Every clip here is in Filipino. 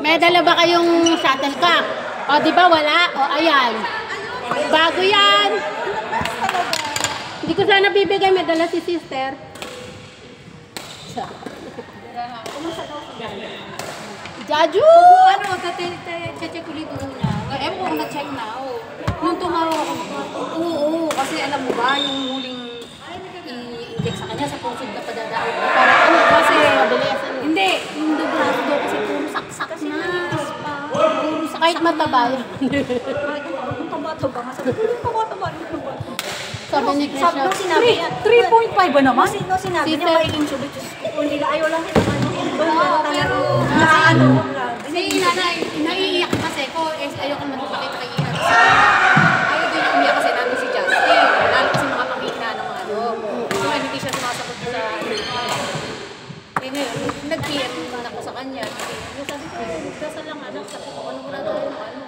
May dala ba kayong shuttlecock? O, di ba wala? O, ayan. Bago yan. Hindi ko sana bibigay. May dala si sister. Jaju! Ano, check ulit muna. Ewan ko na-check na. Nung tumawag ako, oo, kasi alam mo ba, yung huling i-inject sa kanya, sa pusod na padadaan. Para ano, kasi mabilis. Hindi, yung braso daw kasi puro saksak na. Puro saksak Kahit mataba yan. Kung taba-taba nga, sabi ko, taba-taba. Sabi ni Krisha. Sabi nung sinabi niya, 3.5 ba naman? Nung sinabi niya, may insulin. Kung nila ayaw lang nila, pero, Si nanay, naiiyak kasi ko, ayaw ko magpakita kay Iha. Ayaw din yung umiyak kasi namin si Justin. Lalo kasi mga pamilya ng mga ano. So, hindi siya sumasagot sa eh ngayon, nag-PM naman ako sa kanya. Sabi ko, dasal lang anak, sabi ko, ano muna tayo, ano.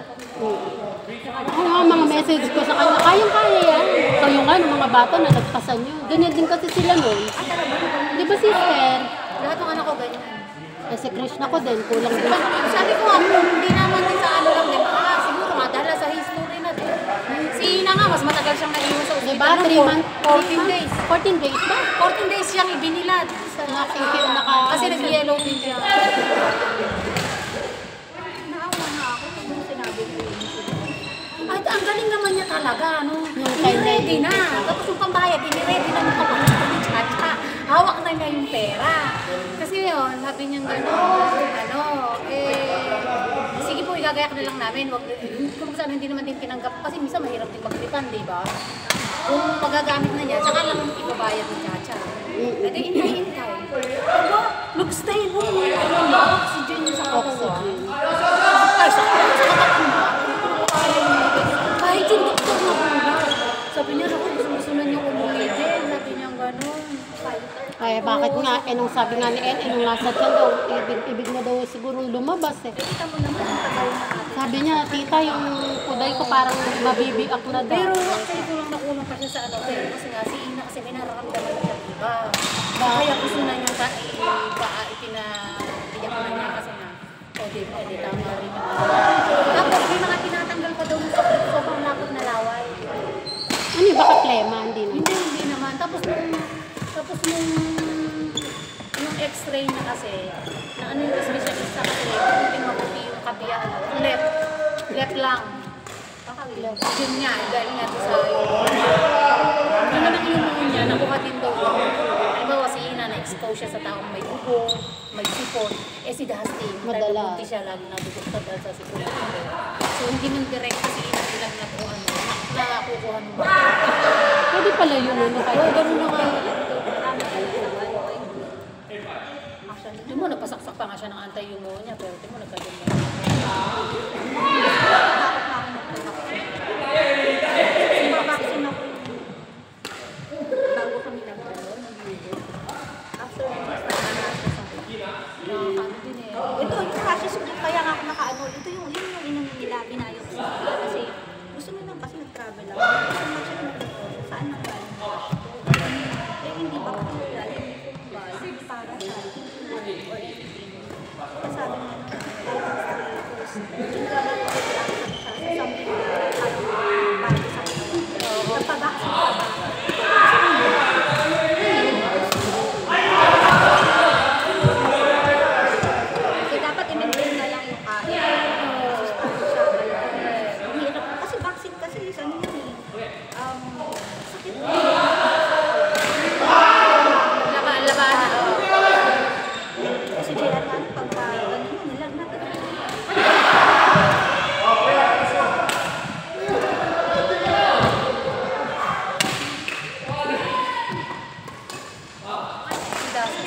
Mga message ko sa kanya, kayang-kaya yan. Kayo nga, ng mga bata na nagpasan nyo. Ganyan din kasi sila nun. Di ba sister? Lahat ng anak ko ganyan. Eh si Krishna ko din, kulang din. Sabi ko nga, hindi naman din sa ano lang din. Siguro madala sa history na din. Si Ina nga, mas matagal siyang naiwan sa hospital. Diba? 3 months? 14 days. 14 days ba? 14 days siyang ibinilad. Kasi nag-yellow din siya. Naawa na ako kung sinabi ko. Ay, ang galing naman niya talaga, ano? Ready na. Tapos yung pambayad, ready na yung pambayad. Hawak na niya yung pera. Kasi yun, sabi niya gano'n, sige po, igagayak na lang namin. Kung saan hindi naman din tinanggap. Kasi minsan mahirap din mag-refund, di ba? Kung magagamit na niya, tsaka lang ibabayad ni Chacha. Pwede intay-intay. Aba, mag-stay home. Oxygen sa katawan. Ay, sa katawan na. Kahit yung doktor na muna. Sabi niya, gusto na niya umuwi din. Sabi niya gano'n. Ay, bakit nga? Nung sabi nga ni nung nasa dyan daw, ibig na daw siguro lumabas eh. Kita mo naman ang tagal na natin. Sabi niya, tita, yung kuday ko parang mabibiak na daw. Pero actually kulang na kulang pa siya sa ano. Pero kasi nga, si Ina kasi may nararamdaman siya, diba? Kaya gusto na niya ipinabiyak na niya kasi nga, di tama rin yung tapos may mga tinatanggal pa daw sa sobrang lapot na laway. Ano yung baka plema? Hindi na. Hindi naman. Tapos nung x-ray niya kasi, na ano yung specialista kasi, hindi mabuti yung kabia, left lang. Yun nga, dahil nga sa yung naman yung niya, nakuha din daw yun. Halimbawa si Ina, na-expose siya sa taong may upo, may sipon. Si Dusty, madala. Hindi siya lagi nadudukta dahil sa sipon. So hindi nang direct kasi Ina silang nakukuha mo. Pwede pala yun, ano kayo? Oo, ganun na kayo. Di mo, napasaksak pa nga siya ng anti-pneumonia, pero di mo nagkaganda. Vaccine ako bago kami nag-ano, nag-video. After din eh. Ito, yung rashes ko, kaya nga ako naka-ano, ito yung inumin nila, binayot ko. Kasi gusto mo lang kasi nag-travel ako. Gusto mo check mo saan nang galing. Eh, hindi ba ako galing para sa or anything. Sabi mo na, yung gano'n ko lang sa something na para sa nagpabaksin ka ba? So, dapat i-maintain na lang yung kain. Kasi vaccine kasi, ano yan eh. Sakit mo. Laban. Kasi kaya nga, pagka ganyan, nilagnat.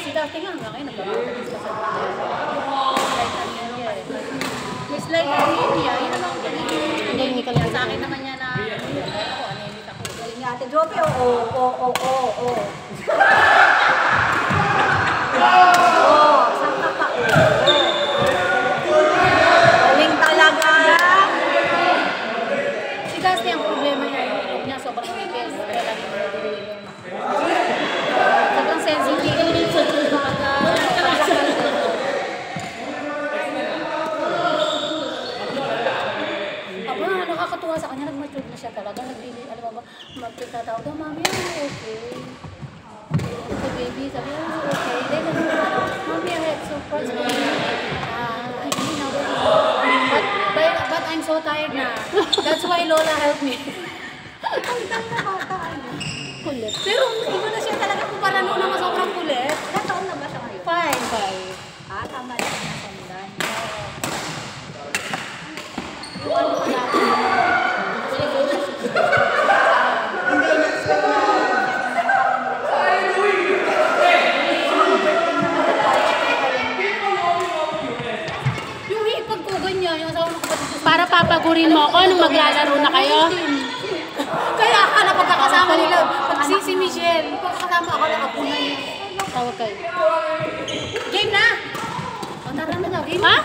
Si Dusty nga ngayon, nagpapagalis pa sa may slight anemia, yun naman ang anemic niya. Sa akin naman niya na ako, anemic ako. Galing nga ate Jope, oo. Saan ka pa? Galing talaga. Si Dusty ang problema niya, yung ilong niya sobrang nipis. Kaya lagi mo nagulong. Sobrang sensitive. natutuwa sa kanya, nag-mature na siya talaga. Nagbili, alam mo ba, magtatawag daw, mami, okay. The baby, sabi niya, okay. Then, mami, I had so far, I really know but I'm so tired na. That's why Lola helped me. Ang dami na bata, ano. Kulit. Pero iba na siya talaga kumpara noon na sobrang kulit. Ilang taon na ba siya ngayon? 5. Ah, tama lang na sandan. Yung ano pa natin. Hindi, in-expect na. Yung hipag ko ganyan, yung asawa ng kapatid ko. Para papagurin mo ako nung maglalaro na kayo. Kaya akala pagkakasama nila, pag si Michelle, pagkakasama ako nakapunan niya. Tawag kayo. Game na! O, tara na daw, game Ha?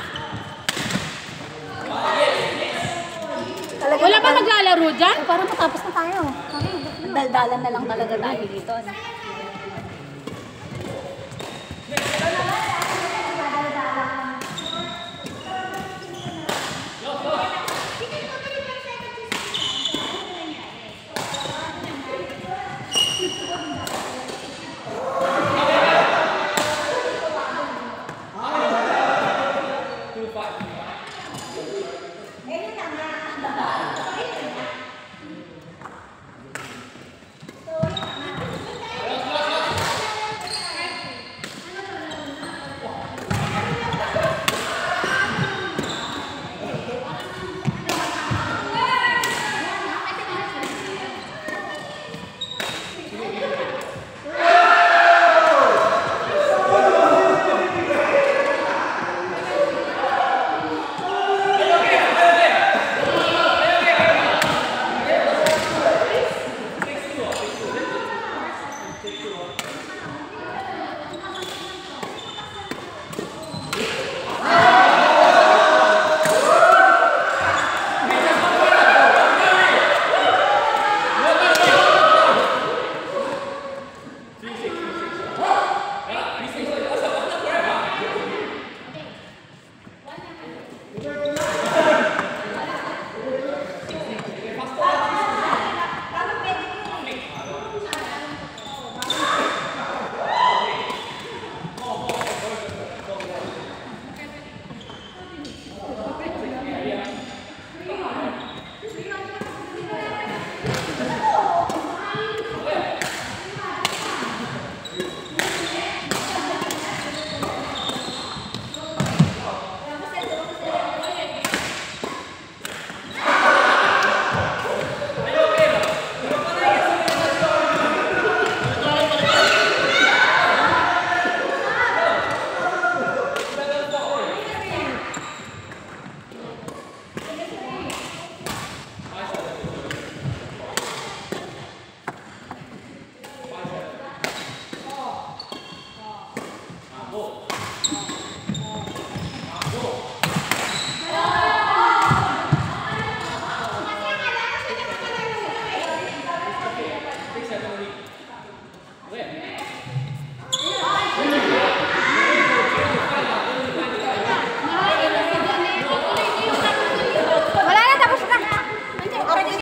Talaga Wala ba maglalaro dyan? Para matapos na tayo. Daldalan na lang talaga tayo dito. No?